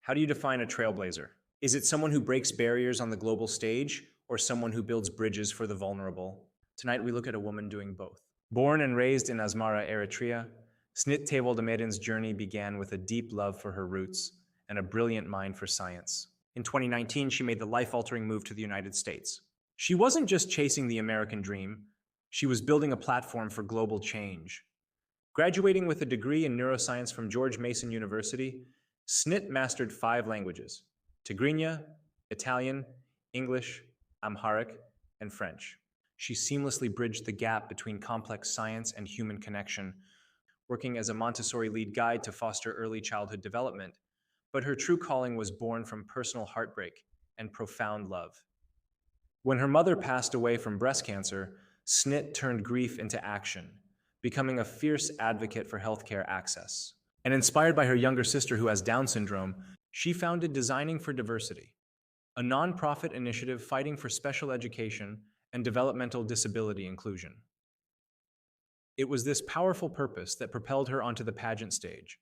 How do you define a trailblazer? Is it someone who breaks barriers on the global stage, or someone who builds bridges for the vulnerable? Tonight we look at a woman doing both. Born and raised in Asmara, Eritrea, Snit Tewoldemedhin's journey began with a deep love for her roots and a brilliant mind for science. In 2019, she made the life-altering move to the United States. She wasn't just chasing the American dream, she was building a platform for global change. Graduating with a degree in neuroscience from George Mason University, Snit mastered 5 languages: Tigrinya, Italian, English, Amharic, and French. She seamlessly bridged the gap between complex science and human connection, working as a Montessori lead guide to foster early childhood development. But her true calling was born from personal heartbreak and profound love. When her mother passed away from breast cancer, Snit turned grief into action, becoming a fierce advocate for healthcare access. And inspired by her younger sister who has Down syndrome, she founded Designing for Diversity, a nonprofit initiative fighting for special education and developmental disability inclusion. It was this powerful purpose that propelled her onto the pageant stage,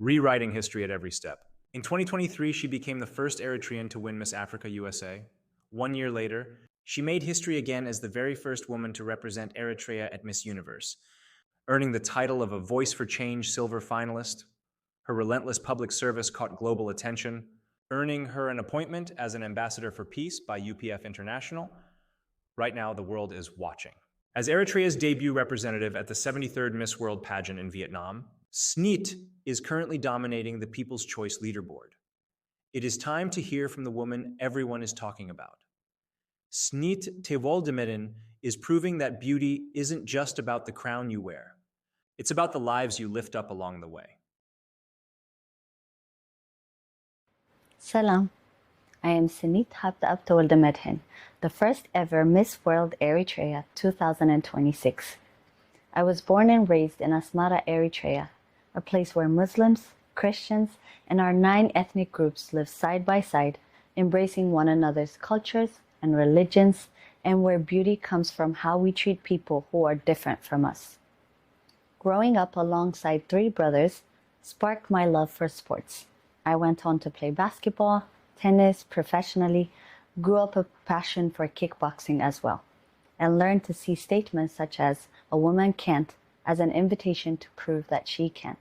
rewriting history at every step. In 2023, she became the first Eritrean to win Miss Africa USA. 1 year later, she made history again as the very first woman to represent Eritrea at Miss Universe, earning the title of a Voice for Change silver finalist. Her relentless public service caught global attention, earning her an appointment as an ambassador for peace by UPF International. Right now, the world is watching. As Eritrea's debut representative at the 73rd Miss World pageant in Vietnam, Snit is currently dominating the People's Choice leaderboard. It is time to hear from the woman everyone is talking about. Snit Tewoldemedhin is proving that beauty isn't just about the crown you wear. It's about the lives you lift up along the way. Salam. I am Snit Habteab Tewoldemedhin, the first ever Miss World Eritrea 2026. I was born and raised in Asmara, Eritrea, a place where Muslims, Christians, and our 9 ethnic groups live side by side, embracing one another's cultures and religions, and where beauty comes from how we treat people who are different from us. Growing up alongside 3 brothers sparked my love for sports. I went on to play basketball, tennis professionally, grew up a passion for kickboxing as well, and learned to see statements such as "a woman can't" as an invitation to prove that she can.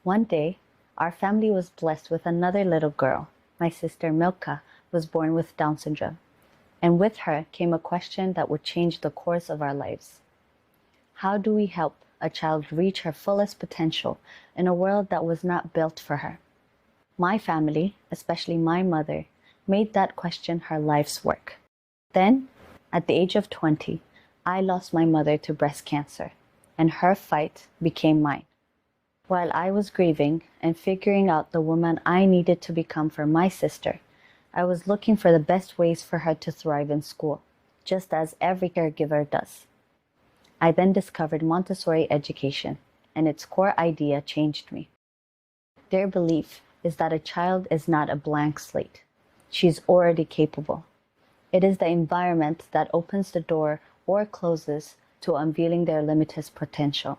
One day, our family was blessed with another little girl. My sister Milka was born with Down syndrome, and with her came a question that would change the course of our lives. How do we help a child reach her fullest potential in a world that was not built for her? My family, especially my mother, made that question her life's work. Then, at the age of 20, I lost my mother to breast cancer, and her fight became mine. While I was grieving and figuring out the woman I needed to become for my sister, I was looking for the best ways for her to thrive in school, just as every caregiver does. I then discovered Montessori education, and its core idea changed me. Their belief is that a child is not a blank slate. She's already capable. It is the environment that opens the door or closes to unveiling their limitless potential.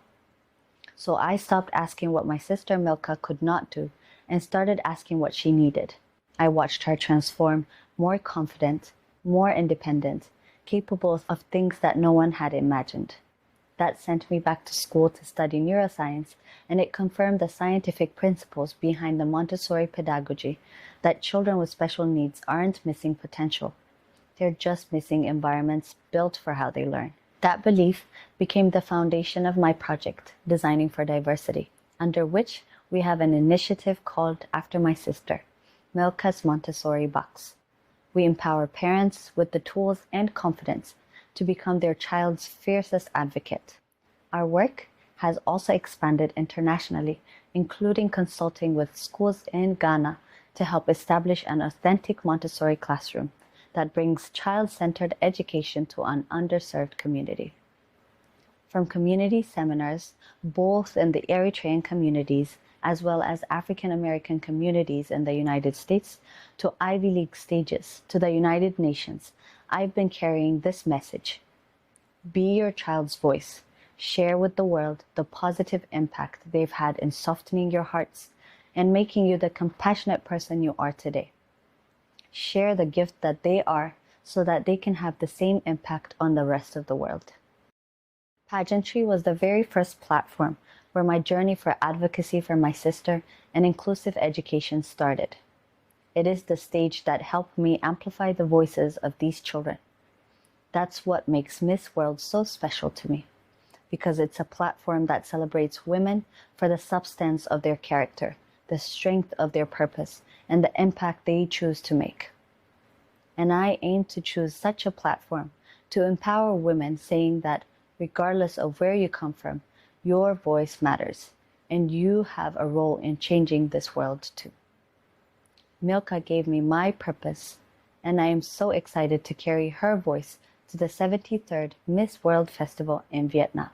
So I stopped asking what my sister Milka could not do and started asking what she needed. I watched her transform, more confident, more independent, capable of things that no one had imagined. That sent me back to school to study neuroscience, and it confirmed the scientific principles behind the Montessori pedagogy, that children with special needs aren't missing potential. They're just missing environments built for how they learn. That belief became the foundation of my project, Designing for Diversity, under which we have an initiative called after my sister, Milka's Montessori Box. We empower parents with the tools and confidence to become their child's fiercest advocate. Our work has also expanded internationally, including consulting with schools in Ghana to help establish an authentic Montessori classroom that brings child-centered education to an underserved community. From community seminars, both in the Eritrean communities as well as African American communities in the United States, to Ivy League stages, to the United Nations, I've been carrying this message. Be your child's voice. Share with the world the positive impact they've had in softening your hearts, and making you the compassionate person you are today. Share the gift that they are so that they can have the same impact on the rest of the world. Pageantry was the very first platform where my journey for advocacy for my sister and inclusive education started. It is the stage that helped me amplify the voices of these children. That's what makes Miss World so special to me, because it's a platform that celebrates women for the substance of their character, the strength of their purpose, and the impact they choose to make. And I aim to choose such a platform to empower women, saying that regardless of where you come from, your voice matters, and you have a role in changing this world too. Milka gave me my purpose, and I am so excited to carry her voice to the 73rd Miss World Festival in Vietnam.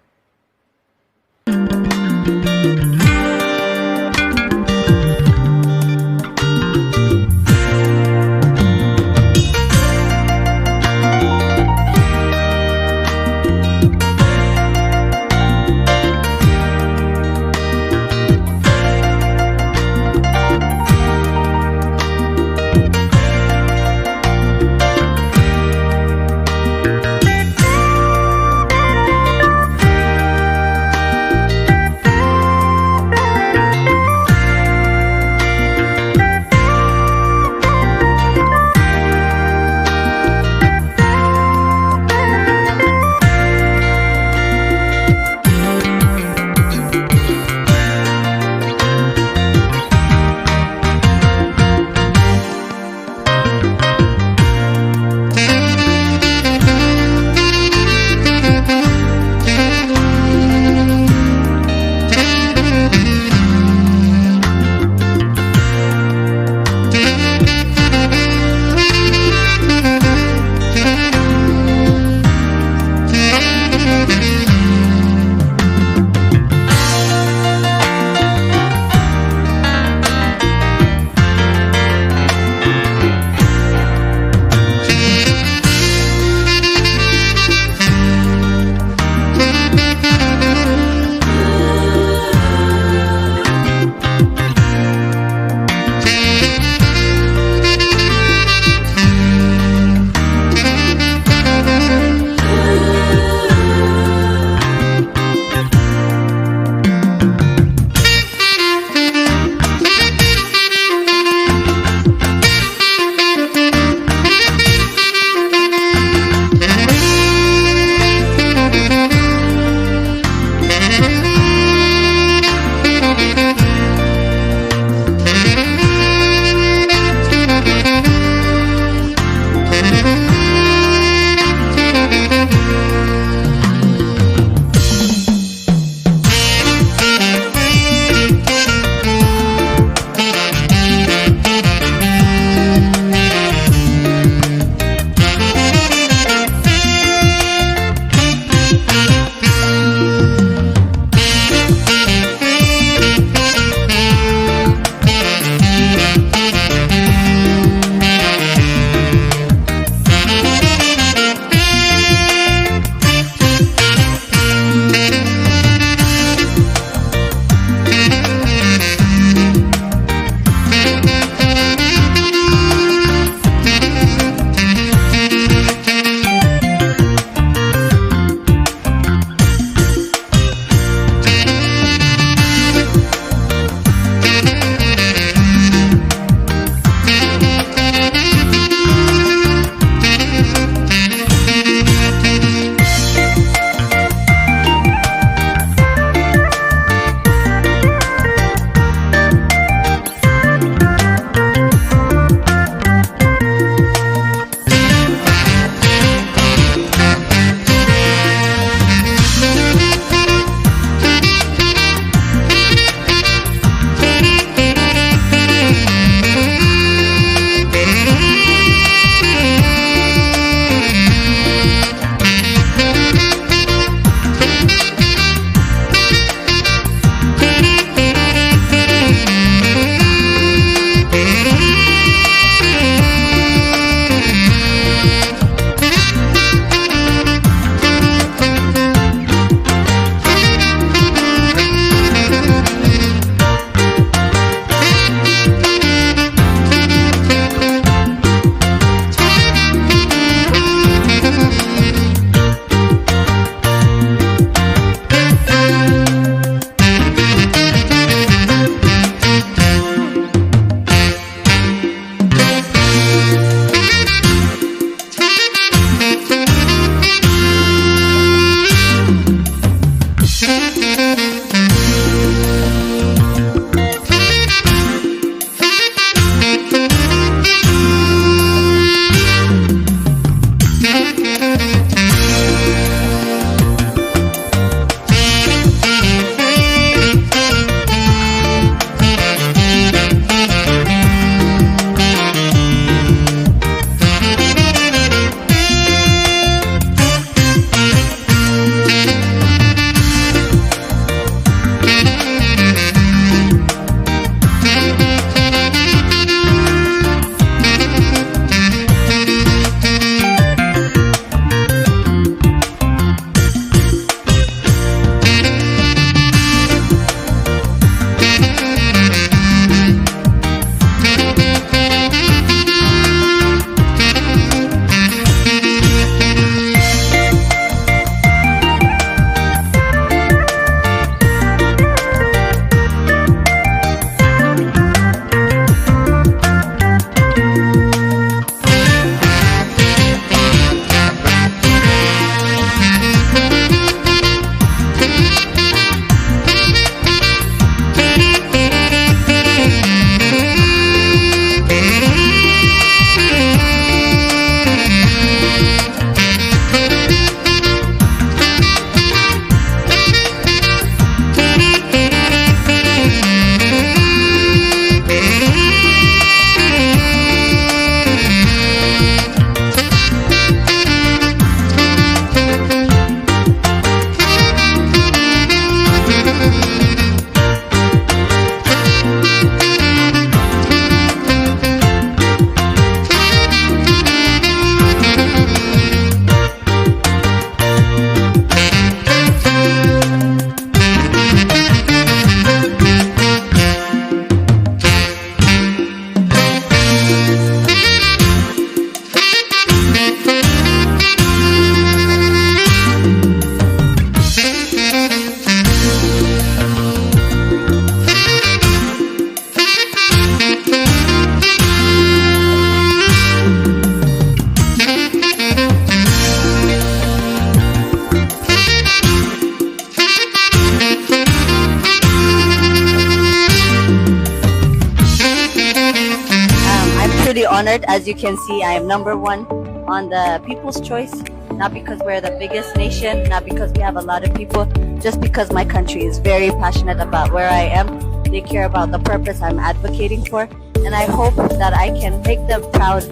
truly honored. As you can see, I am number 1 on the People's Choice, not because we're the biggest nation, not because we have a lot of people, just because my country is very passionate about where I am. They care about the purpose I'm advocating for, and I hope that I can make them proud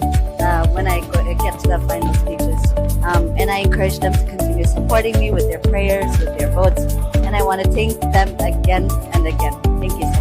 when I get to the final stages. And I encourage them to continue supporting me with their prayers, with their votes, and I want to thank them again and again. Thank you so much.